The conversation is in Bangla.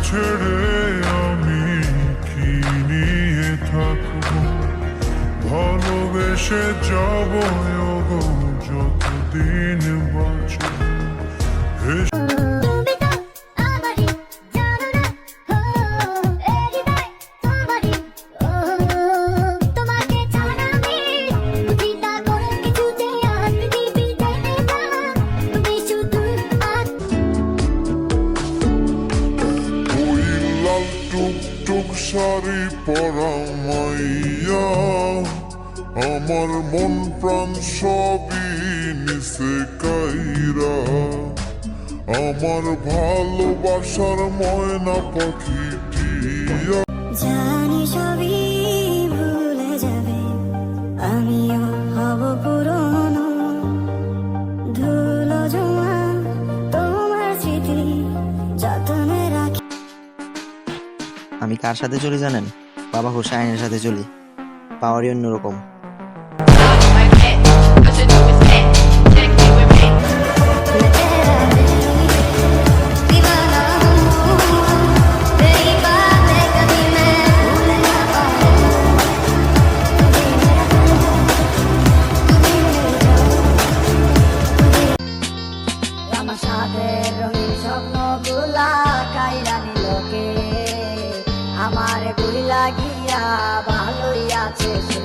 ছেড়ে আমি কি নিয়ে থাকবো, ভালোবেসে যাব গো যতদিন বাঁচব। টুকটুক শাড়ি পরা মাইয়া আমার মন প্রাণ সবই নিছে কাইরা, আমার ভালোবাসার ময়না পাখিটিয়া। জানি সবই ভুলে যাবে, আমিও হব পুরনো ধুলো জমা তোমার স্মৃতি যতনে রাখি। আমি কার সাথে চলি জানেন? বাবা হুসাইনের সাথে চলি। পাওয়ারই অন্যরকম। আমার সাথে রঙিন স্বপ্নগুলা কাইরা নিলকে, আমার ভুল লাগিয়া ভালোই আছে সে।